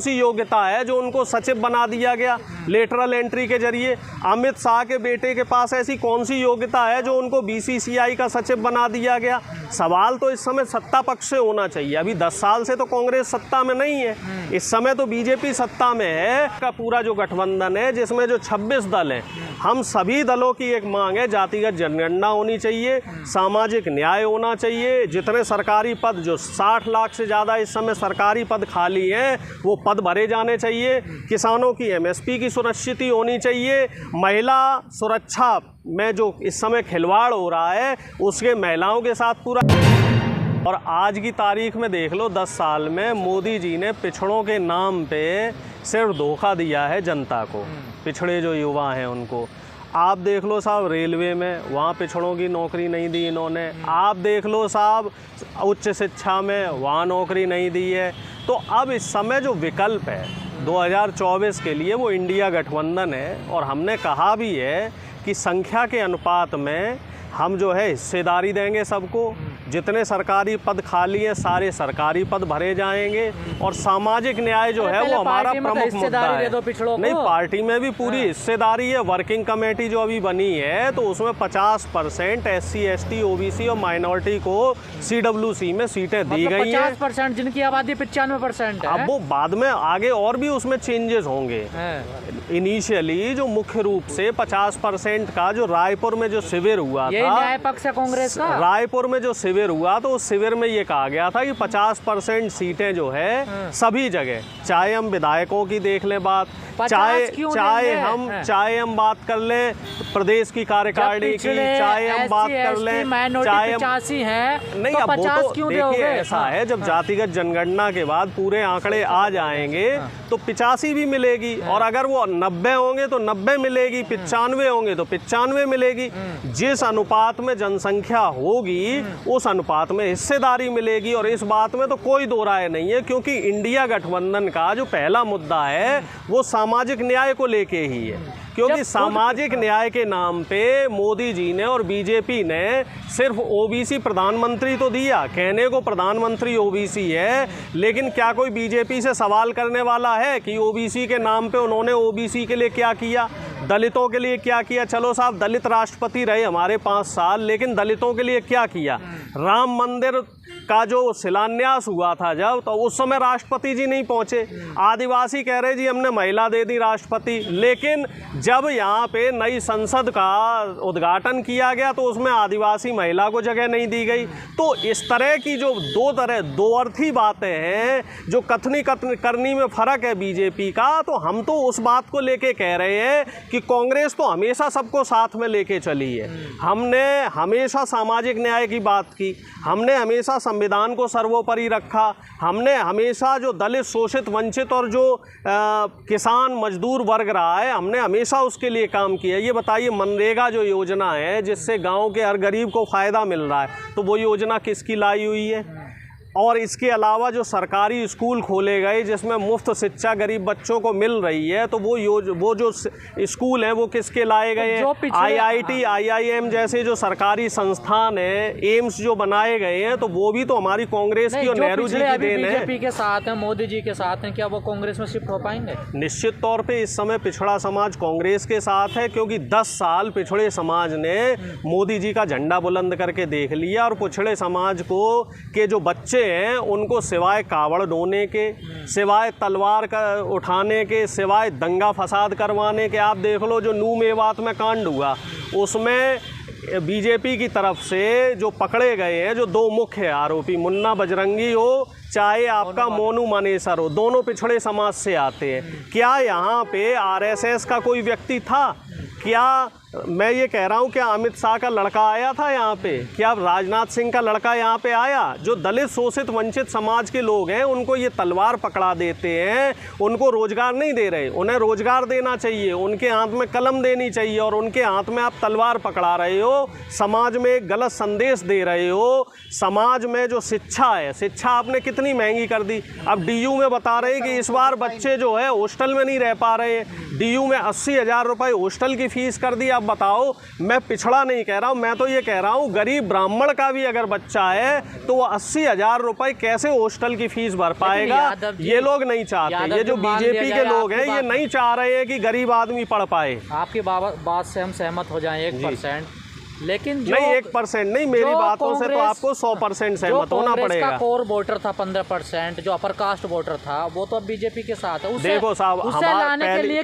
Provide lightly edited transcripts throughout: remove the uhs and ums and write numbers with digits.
सी योग्यता है जो उनको सचिव बना दिया गया लेटरल एंट्री के जरिए? अमित शाह के बेटे के पास ऐसी कौन सी योग्यता है जो उनको बीसीसीआई का सचिव बना दिया गया? सवाल तो इस समय सत्ता पक्ष से होना चाहिए। अभी 10 साल से तो कांग्रेस सत्ता में नहीं है, इस समय तो बीजेपी सत्ता में है। का पूरा जो गठबंधन है जिसमें जो 26 दल हैं, हम सभी दलों की एक मांग है, जातिगत जनगणना होनी चाहिए, सामाजिक न्याय होना चाहिए। जितने सरकारी पद, जो 60 लाख से ज़्यादा इस समय सरकारी पद खाली हैं, वो पद भरे जाने चाहिए। किसानों की एमएसपी की सुनिश्चित होनी चाहिए। महिला सुरक्षा में जो इस समय खिलवाड़ हो रहा है उसके महिलाओं के साथ पूरा। और आज की तारीख में देख लो, 10 साल में मोदी जी ने पिछड़ों के नाम पे सिर्फ धोखा दिया है जनता को, पिछड़े जो युवा हैं उनको। आप देख लो साहब, रेलवे में वहाँ पिछड़ों की नौकरी नहीं दी इन्होंने। आप देख लो साहब, उच्च शिक्षा में वहाँ नौकरी नहीं दी है। तो अब इस समय जो विकल्प है 2024 के लिए वो इंडिया गठबंधन है। और हमने कहा भी है कि संख्या के अनुपात में हम जो है हिस्सेदारी देंगे सबको। जितने सरकारी पद खाली हैं सारे सरकारी पद भरे जाएंगे। और सामाजिक न्याय जो है वो हमारा प्रमुख मुद्दा है। नहीं, पार्टी में भी पूरी हिस्सेदारी है। वर्किंग कमेटी जो अभी बनी है तो उसमें 50% SC ST OBC और माइनॉरिटी को CWC में सीटें दी गई हैं। 50% जिनकी आबादी 95% है। अब वो बाद में आगे और भी उसमें चेंजेस होंगे। इनिशियली जो मुख्य रूप से 50% का जो रायपुर में जो शिविर हुआ था, न्याय पक्ष है कांग्रेस का। रायपुर में जो शिविर हुआ तो उस शिविर में ये कहा गया था कि 50% सीटें जो है सभी जगह, चाहे हम विधायकों की देख लें बात, चाहे हम बात कर लें प्रदेश की कार्यकारिणी की, चाहे हम बात कर लें, चाहे नहीं, अब वो तो देखिए ऐसा है, जब जातिगत जनगणना के बाद पूरे आंकड़े आ जाएंगे तो 85 भी मिलेगी। और अगर वो 90 होंगे तो 90 मिलेगी, 95 होंगे तो 95 मिलेगी। जिस अनुपात में जनसंख्या होगी उस अनुपात में हिस्सेदारी मिलेगी। और इस बात में तो कोई दो राय नहीं है, क्योंकि इंडिया गठबंधन का जो पहला मुद्दा है वो सामाजिक न्याय को लेके ही है। क्योंकि सामाजिक न्याय के नाम पे मोदी जी ने और बीजेपी ने सिर्फ OBC प्रधानमंत्री तो दिया, कहने को प्रधानमंत्री OBC है, लेकिन क्या कोई बीजेपी से सवाल करने वाला है कि OBC के नाम पे उन्होंने OBC के लिए क्या किया, दलितों के लिए क्या किया? चलो साहब, दलित राष्ट्रपति रहे हमारे 5 साल, लेकिन दलितों के लिए क्या किया? राम मंदिर का जो शिलान्यास हुआ था जब, तो उस समय राष्ट्रपति जी नहीं पहुंचे। आदिवासी कह रहे जी हमने महिला दे दी राष्ट्रपति, लेकिन जब यहाँ पे नई संसद का उद्घाटन किया गया तो उसमें आदिवासी महिला को जगह नहीं दी गई। तो इस तरह की जो दो अर्थी बातें हैं, जो कथनी करनी में फ़र्क है बीजेपी का, तो हम तो उस बात को लेके कह रहे हैं कि कांग्रेस तो हमेशा सबको साथ में लेके चली है। हमने हमेशा सामाजिक न्याय की बात की, हमने हमेशा संविधान को सर्वोपरि रखा, हमने हमेशा जो दलित, शोषित, वंचित और जो किसान मजदूर वर्ग रहा है, हमने हमेशा उसके लिए काम किया। ये बताइए, मनरेगा जो योजना है जिससे गांव के हर गरीब को फ़ायदा मिल रहा है, तो वो योजना किसकी लाई हुई है? और इसके अलावा जो सरकारी स्कूल खोले गए जिसमें मुफ्त शिक्षा गरीब बच्चों को मिल रही है, तो वो जो स्कूल हैं वो किसके लाए गए हैं? IIT IIM जैसे जो सरकारी संस्थान है, एम्स जो बनाए गए हैं, तो वो भी तो हमारी कांग्रेस की और नेहरू जी की देन है। बीजेपी के साथ हैं, मोदी जी के साथ हैं, क्या वो कांग्रेस में शिफ्ट हो पाएंगे? निश्चित तौर पे इस समय पिछड़ा समाज कांग्रेस के साथ है, क्योंकि 10 साल पिछड़े समाज ने मोदी जी का झंडा बुलंद करके देख लिया। और पिछड़े समाज को के जो बच्चे हैं उनको सिवाय कावड़ ढोने के, सिवाय तलवार का उठाने के, सिवाय दंगा फसाद करवाने के, आप देख लो जो नू मेवात में कांड हुआ उसमें बीजेपी की तरफ से जो पकड़े गए हैं, जो 2 मुख्य आरोपी, मुन्ना बजरंगी हो चाहे आपका मोनू मानेसर हो, दोनों पिछड़े समाज से आते हैं। क्या यहाँ पे RSS का कोई व्यक्ति था? क्या मैं ये कह रहा हूँ, क्या अमित शाह का लड़का आया था यहाँ पे? क्या राजनाथ सिंह का लड़का यहाँ पे आया? जो दलित, शोषित, वंचित समाज के लोग हैं उनको ये तलवार पकड़ा देते हैं, उनको रोजगार नहीं दे रहे। उन्हें रोजगार देना चाहिए, उनके हाथ में कलम देनी चाहिए, और उनके हाथ में आप तलवार पकड़ा रहे हो, समाज में एक गलत संदेश दे रहे हो। समाज में जो शिक्षा है, शिक्षा आपने कितनी महंगी कर दी। अब DU में बता रहे कि इस बार बच्चे जो है हॉस्टल में नहीं रह पा रहे हैं। DU में 80,000 रुपये हॉस्टल की फीस कर दी। अब बताओ, मैं पिछड़ा नहीं कह रहा हूँ, मैं तो ये कह रहा हूँ गरीब ब्राह्मण का भी अगर बच्चा है तो वो 80,000 रुपए कैसे हॉस्टल की फीस भर पाएगा? ये लोग नहीं चाहते, ये जो बीजेपी के लोग हैं ये नहीं चाह रहे हैं कि गरीब आदमी पढ़ पाए। आपकी बात से हम सहमत हो जाएं 1%, लेकिन नहीं 1% नहीं, मेरी बातों से तो आपको 100% सहमत होना पड़ेगा। कोर वोटर था 15%, जो अपर कास्ट वोटर था वो तो अब बीजेपी के साथ है। देखो साहब,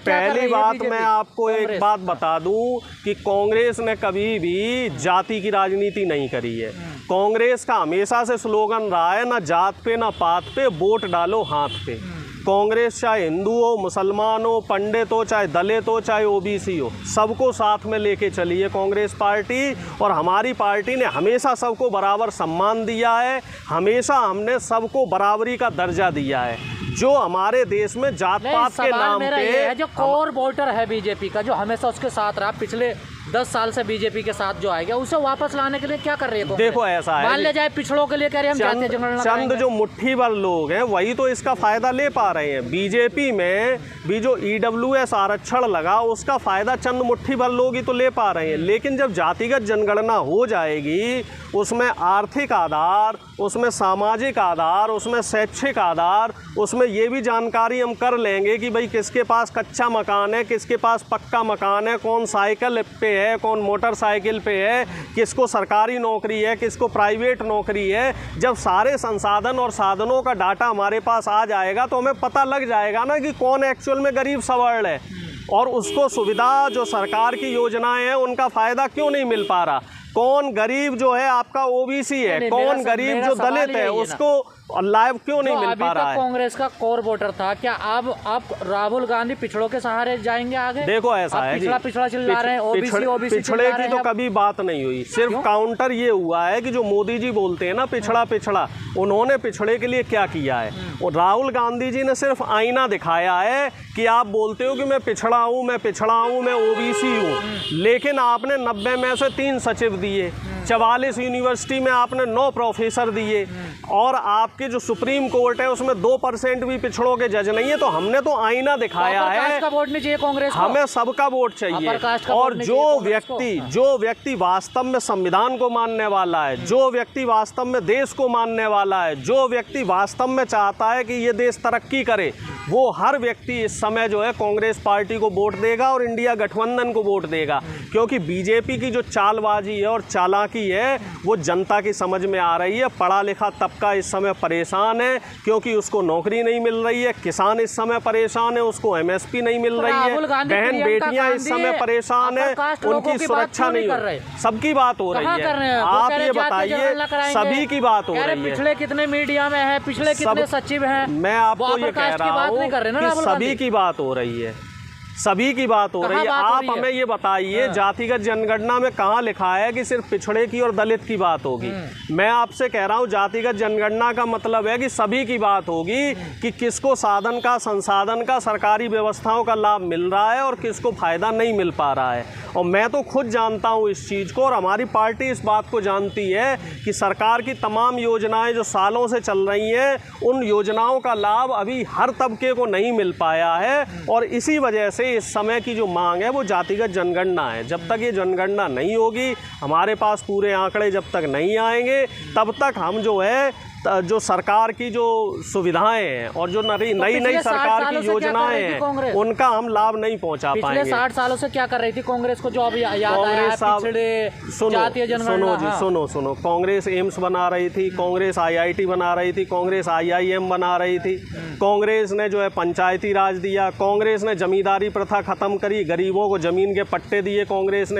पहली बात मैं आपको एक बात बता दूं कि कांग्रेस ने कभी भी जाति की राजनीति नहीं करी है। कांग्रेस का हमेशा से स्लोगन रहा है ना जात पे ना पात पे, वोट डालो हाथ पे। कांग्रेस चाहे हिंदू हो, मुसलमान हो, पंडित हो, चाहे दलित हो, चाहे ओबीसी हो, सबको साथ में लेके चली है कांग्रेस पार्टी। और हमारी पार्टी ने हमेशा सबको बराबर सम्मान दिया है, हमेशा हमने सबको बराबरी का दर्जा दिया है। जो हमारे देश में जात पात के नाम पे जो कोर वोटर है बीजेपी का, जो हमेशा उसके साथ रहा, पिछले 10 साल से बीजेपी के साथ जो आएगा, उसे वापस लाने के लिए क्या कर रही है? देखो ऐसा है, मान ले जाए पिछड़ों के लिए कह रहे हम चाहते हैं, चंद जो मुट्ठी भर लोग हैं वही तो इसका फायदा ले पा रहे हैं। बीजेपी में भी जो EWS आरक्षण लगा उसका फायदा चंद मुट्ठी भर लोग ही तो ले पा रहे हैं। लेकिन जब जातिगत जनगणना हो जाएगी, उसमें आर्थिक आधार, उसमें सामाजिक आधार, उसमें शैक्षिक आधार, उसमें ये भी जानकारी हम कर लेंगे कि भाई किसके पास कच्चा मकान है, किसके पास पक्का मकान है, कौन साइकिल पे है, कौन मोटरसाइकिल पे है, किसको सरकारी नौकरी है, किसको प्राइवेट नौकरी है। जब सारे संसाधन और साधनों का डाटा हमारे पास आ जाएगा तो हमें पता लग जाएगा ना कि कौन एक्चुअल में गरीब सवर्ण है और उसको सुविधा जो सरकार की योजनाएं हैं उनका फ़ायदा क्यों नहीं मिल पा रहा। कौन गरीब जो है आपका ओबीसी है, कौन गरीब जो दलित है उसको लाभ क्यों नहीं मिल पा रहा है। कांग्रेस का कोर वोटर था, क्या अब आप राहुल गांधी पिछड़ों के सहारे जाएंगे आगे? देखो ऐसा है, पिछड़ा चिल्ला रहे हैं, ओबीसी पिछड़े की तो कभी बात नहीं हुई। सिर्फ काउंटर ये हुआ है कि जो मोदी जी बोलते हैं ना पिछड़ा, उन्होंने पिछड़े के लिए क्या किया है। और राहुल गांधी जी ने सिर्फ आईना दिखाया है कि आप बोलते हो कि मैं पिछड़ा हूँ, मैं ओबीसी हूँ, लेकिन आपने 90 में से 3 सचिव दिए, 44 यूनिवर्सिटी में आपने 9 प्रोफेसर दिए, और आपके जो सुप्रीम कोर्ट है उसमें 2% भी पिछड़ों के जज नहीं है। तो हमने तो आईना दिखाया है, वोट नहीं चाहिए कांग्रेस को, हमें सबका वोट चाहिए। और जो व्यक्ति वास्तव में संविधान को मानने वाला है, जो व्यक्ति वास्तव में देश को मानने वाला है, जो व्यक्ति वास्तव में चाहता है कि ये देश तरक्की करे, वो हर व्यक्ति इस समय जो है कांग्रेस पार्टी को वोट देगा और इंडिया गठबंधन को वोट देगा। क्योंकि बीजेपी की जो चालबाजी है और चालाकी है वो जनता की समझ में आ रही है। पढ़ा लिखा तबका इस समय परेशान है क्योंकि उसको नौकरी नहीं मिल रही है, किसान इस समय परेशान है, उसको MSP नहीं मिल रही है, बहन बेटियां इस समय परेशान है, उनकी सुरक्षा नहीं हो रही। सबकी बात हो रही है, आप ये बताइए, सभी की बात हो रही है। पिछले कितने मीडिया में है, पिछले कितने सचिव हैं, मैं आपको ये कह रहा हूँ कि सभी की बात हो रही है, सभी की बात हो रही है। आप हमें ये बताइए जातिगत जनगणना में कहाँ लिखा है कि सिर्फ पिछड़े की और दलित की बात होगी। मैं आपसे कह रहा हूँ जातिगत जनगणना का मतलब है कि सभी की बात होगी कि किसको साधन का, संसाधन का, सरकारी व्यवस्थाओं का लाभ मिल रहा है और किसको फायदा नहीं मिल पा रहा है। और मैं तो खुद जानता हूँ इस चीज़ को, और हमारी पार्टी इस बात को जानती है कि सरकार की तमाम योजनाएं जो सालों से चल रही हैं उन योजनाओं का लाभ अभी हर तबके को नहीं मिल पाया है। और इसी वजह से इस समय की जो मांग है वो जातिगत जनगणना है। जब तक ये जनगणना नहीं होगी, हमारे पास पूरे आंकड़े जब तक नहीं आएंगे, तब तक हम जो है जो सरकार की जो सुविधाएं हैं और जो नई सरकार की योजनाएं हैं उनका हम लाभ नहीं पहुंचा पाएंगे। पिछले 60 सालों से क्या कर रही थी कांग्रेस को, जो अब याद आया? सुनो, कांग्रेस एम्स बना रही थी, कांग्रेस IIT बना रही थी, कांग्रेस IIM बना रही थी, कांग्रेस ने जो है पंचायती राज दिया, कांग्रेस ने जमींदारी प्रथा खत्म करी, गरीबों को जमीन के पट्टे दिए, कांग्रेस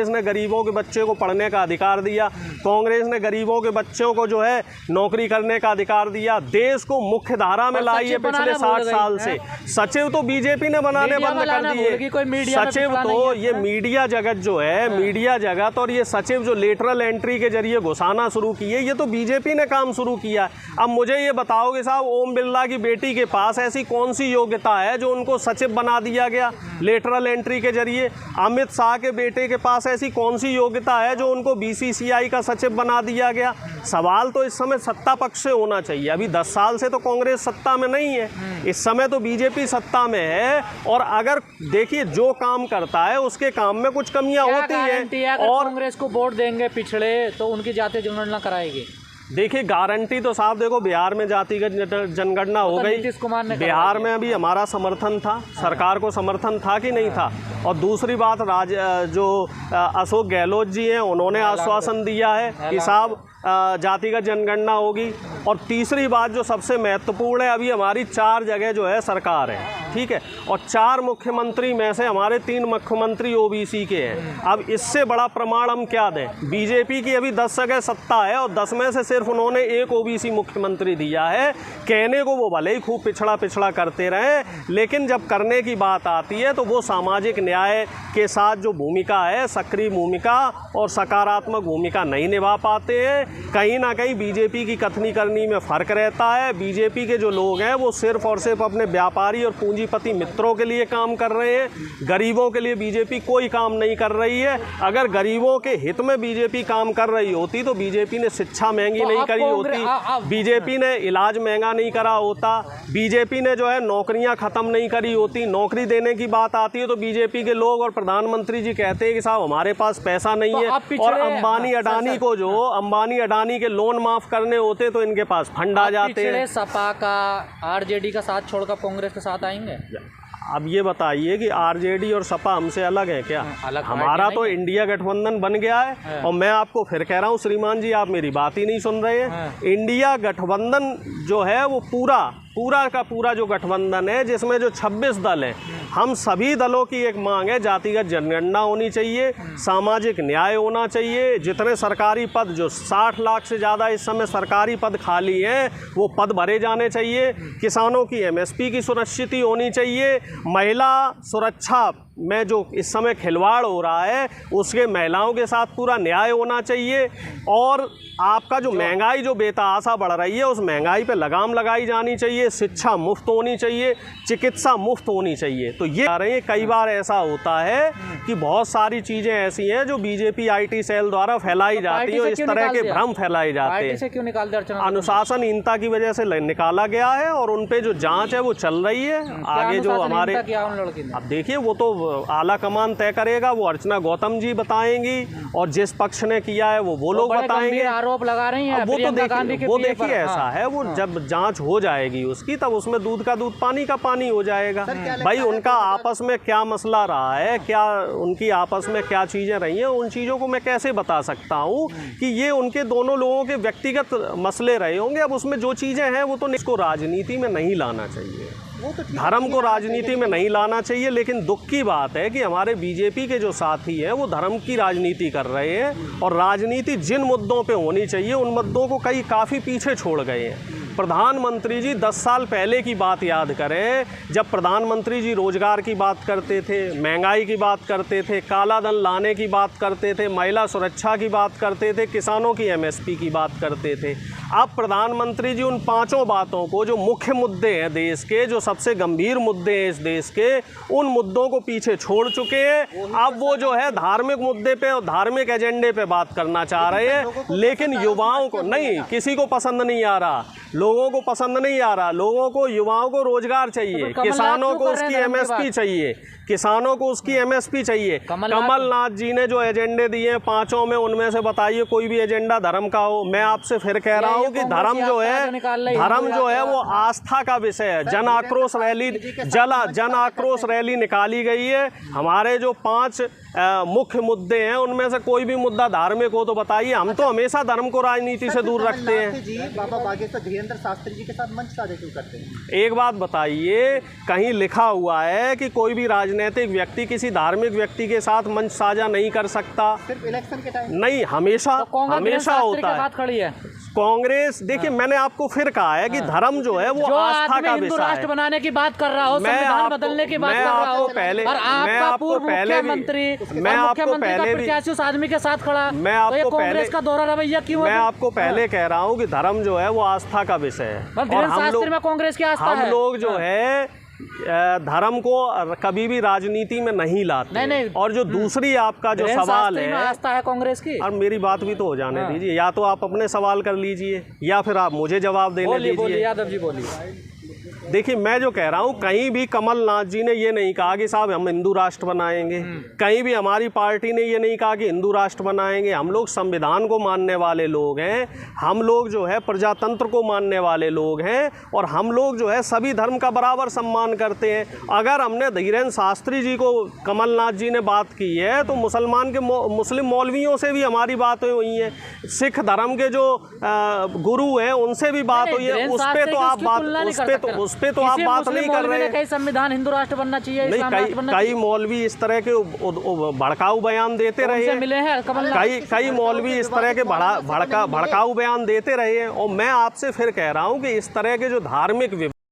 ने गरीबों के बच्चे को पढ़ने का अधिकार दिया, कांग्रेस ने गरीबों के बच्चों को जो है नौकरी करने का अधिकार दिया, देश को मुख्य धारा में लाई है पिछले 60 साल से। सचिव तो बीजेपी ने बनाने बंद कर दिए। सचिव तो ये मीडिया जगत जो है, मीडिया जगत और ये सचिव जो लेटरल एंट्री के जरिए घुसाना शुरू किए, ये तो बीजेपी ने काम शुरू किया। अब मुझे ये बताओगे साहब, ओम बिरला की बेटी के पास ऐसी कौन सी योग्यता है जो उनको सचिव बना दिया गया लेटरल एंट्री के जरिए? अमित शाह के बेटे के पास ऐसी कौन सी योग्यता है जो उनको BCCI का सचिव बना दिया गया? सवाल तो इस समय सत्ता पक्ष से होना चाहिए। अभी 10 साल से तो कांग्रेस सत्ता में नहीं है, इस समय तो बीजेपी सत्ता में है, और अगर देखिए जो काम करता है उसके काम में कुछ कमियां होती हैं। और कांग्रेस को वोट देंगे पिछड़े तो उनकी जातीय जनगणना कराएगी। देखिए गारंटी तो साहब देखो, बिहार में जातिगत जनगणना हो गई, नीतीश कुमार ने बिहार में अभी हमारा समर्थन था, सरकार को समर्थन था कि नहीं था। और दूसरी बात जो अशोक गहलोत जी हैं उन्होंने आश्वासन दिया है कि साहब जातिगत जनगणना होगी। और तीसरी बात जो सबसे महत्वपूर्ण है, अभी हमारी 4 जगह जो है सरकार है, ठीक है, और 4 मुख्यमंत्री में से हमारे 3 मुख्यमंत्री ओबीसी के हैं। अब इससे बड़ा प्रमाण हम क्या दें? बीजेपी की अभी 10 जगह सत्ता है और 10 में से सिर्फ उन्होंने 1 ओबीसी मुख्यमंत्री दिया है। कहने को वो भले ही खूब पिछड़ा करते रहे, लेकिन जब करने की बात आती है तो वो सामाजिक न्याय के साथ जो भूमिका है, सक्रिय भूमिका और सकारात्मक भूमिका नहीं निभा पाते हैं। कहीं ना कहीं बीजेपी की कथनी करनी में फ़र्क रहता है। बीजेपी के जो लोग हैं वो सिर्फ और सिर्फ अपने व्यापारी और पूंजीपति मित्रों के लिए काम कर रहे हैं, गरीबों के लिए बीजेपी कोई काम नहीं कर रही है। अगर गरीबों के हित में बीजेपी काम कर रही होती तो बीजेपी ने शिक्षा महंगी नहीं करी होती, बीजेपी ने इलाज महंगा नहीं करा होता, बीजेपी ने जो है नौकरियां ख़त्म नहीं करी होती। नौकरी देने की बात आती है तो बीजेपी के लोग और प्रधानमंत्री जी कहते हैं कि साहब हमारे पास पैसा नहीं है, और अंबानी अडानी को जो अडानी के लोन माफ करने होते तो इनके पास फंड आ जाते हैं। सपा का आरजेडी का साथ छोड़कर कांग्रेस के साथ आएंगे। अब ये बताइए कि आरजेडी और सपा हमसे अलग है क्या? अलग हमारा तो इंडिया गठबंधन बन गया है। और मैं आपको फिर कह रहा हूँ श्रीमान जी, आप मेरी बात ही नहीं सुन रहे हैं। इंडिया गठबंधन जो है वो पूरा का पूरा जो गठबंधन है, जिसमें जो 26 दल हैं, हम सभी दलों की एक मांग है, जातिगत जनगणना होनी चाहिए, सामाजिक न्याय होना चाहिए। जितने सरकारी पद, जो 60 लाख से ज़्यादा इस समय सरकारी पद खाली हैं, वो पद भरे जाने चाहिए। किसानों की एमएसपी की सुनिश्चित होनी चाहिए। महिला सुरक्षा में जो इस समय खिलवाड़ हो रहा है उसके महिलाओं के साथ पूरा न्याय होना चाहिए। और आपका जो महंगाई जो बेतहाशा बढ़ रही है, उस महंगाई पे लगाम लगाई जानी चाहिए। शिक्षा मुफ्त होनी चाहिए, चिकित्सा मुफ्त होनी चाहिए। तो ये आ रहे हैं, कई बार ऐसा होता है कि बहुत सारी चीज़ें ऐसी हैं जो बीजेपी आईटी सेल द्वारा फैलाई जाती हैं, इस तरह के भ्रम फैलाए जाते हैं। क्यों निकाल दिया? अनुशासनहीनता की वजह से निकाला गया है और उन पे जो जांच है वो चल रही है। आगे जो हमारे, अब देखिए वो तो आला कमान तय करेगा, वो अर्चना गौतम जी बताएंगी, और जिस पक्ष ने किया है वो लोग बताएंगे। आरोप लगा रही हैं। वो तो देखिए ऐसा है, वो जब जांच हो जाएगी उसकी, तब उसमें दूध का दूध पानी का पानी हो जाएगा। भाई उनका आपस में क्या मसला रहा है, क्या उनकी आपस में क्या चीज़ें रही हैं, उन चीज़ों को मैं कैसे बता सकता हूँ कि ये उनके दोनों लोगों के व्यक्तिगत मसले रहे होंगे। अब उसमें जो चीज़ें हैं वो तो इसको राजनीति में नहीं लाना चाहिए, धर्म को राजनीति में नहीं लाना चाहिए। लेकिन दुख की बात है कि हमारे बीजेपी के जो साथी हैं वो धर्म की राजनीति कर रहे हैं, और राजनीति जिन मुद्दों पे होनी चाहिए उन मुद्दों को काफ़ी पीछे छोड़ गए हैं। प्रधानमंत्री जी 10 साल पहले की बात याद करें, जब प्रधानमंत्री जी रोजगार की बात करते थे, महंगाई की बात करते थे, काला धन लाने की बात करते थे, महिला सुरक्षा की बात करते थे, किसानों की एमएसपी की बात करते थे। अब प्रधानमंत्री जी उन 5 बातों को, जो मुख्य मुद्दे हैं देश के, जो सबसे गंभीर मुद्दे हैं इस देश के, उन मुद्दों को पीछे छोड़ चुके हैं। अब वो जो है धार्मिक मुद्दे पे और धार्मिक एजेंडे पे बात करना चाह रहे हैं, लेकिन युवाओं को नहीं, किसी को पसंद नहीं आ रहा, लोगों को पसंद नहीं आ रहा। लोगों को, युवाओं को रोजगार चाहिए, किसानों को उसकी एमएसपी चाहिए, किसानों को उसकी एमएसपी चाहिए। कमलनाथ जी ने जो एजेंडे दिए हैं 5 में, उनमें से बताइए कोई भी एजेंडा धर्म का हो। मैं आपसे फिर कह रहा हूँ कि धर्म जो है वो आस्था का विषय है। जन आक्रोश रैली निकाली गई है। हमारे जो 5 मुख्य मुद्दे हैं उनमें से कोई भी मुद्दा धार्मिक हो तो बताइए। हम तो हमेशा धर्म को राजनीति से दूर रखते हैं। बाबा बागेश्वर धीरेन्द्र शास्त्री जी के साथ मंच साझा क्यों करते हैं? एक बात बताइए, कहीं लिखा हुआ है कि कोई भी राजनीतिक व्यक्ति किसी धार्मिक व्यक्ति के साथ मंच साझा नहीं कर सकता? सिर्फ इलेक्शन के टाइम नहीं, हमेशा होता है। खड़ी है कांग्रेस। देखिए मैंने आपको फिर कहा है कि धर्म जो है वो आस्था का विषय है। राष्ट्र बनाने की बात कर रहा हो, संविधान बदलने की बात कर रहा हो, और आपका पूर्व मुख्यमंत्री प्रत्याशी उस आदमी के साथ खड़ा, मैं आपको कांग्रेस का दोहरा रवैया क्यों? मैं आपको पहले कह रहा हूँ कि धर्म जो है वो आस्था का विषय है, और हम लोग में कांग्रेस की आस्था है। हम लोग जो है धर्म को कभी भी राजनीति में नहीं लाते। नहीं। और जो दूसरी आपका जो सवाल है, आस्था है कांग्रेस की। और मेरी बात भी तो हो जाने दीजिए, या तो आप अपने सवाल कर लीजिए या फिर आप मुझे जवाब देने दीजिए। यादव जी बोलिए। देखिए, मैं जो कह रहा हूँ, कहीं भी कमलनाथ जी ने ये नहीं कहा कि साहब हम हिंदू राष्ट्र बनाएंगे, कहीं भी हमारी पार्टी ने ये नहीं कहा कि हिंदू राष्ट्र बनाएंगे। हम लोग संविधान को मानने वाले लोग हैं, हम लोग जो है प्रजातंत्र को मानने वाले लोग हैं, और हम लोग जो है सभी धर्म का बराबर सम्मान करते हैं। अगर हमने धीरेन्द्र शास्त्री जी को, कमलनाथ जी ने बात की है, तो मुस्लिम मौलवियों से भी हमारी बात हुई है, सिख धर्म के जो गुरु हैं उनसे भी बात हुई है। उस पर तो आप बात नहीं कर रहे हैं। संविधान हिंदू राष्ट्र बनना चाहिए, नहीं, कई मौलवी इस तरह के भड़काऊ बयान देते रहे हैं, मिले हैं कई मौलवी इस तरह के भड़काऊ बयान देते रहे हैं। और मैं आपसे फिर कह रहा हूं कि इस तरह के जो धार्मिक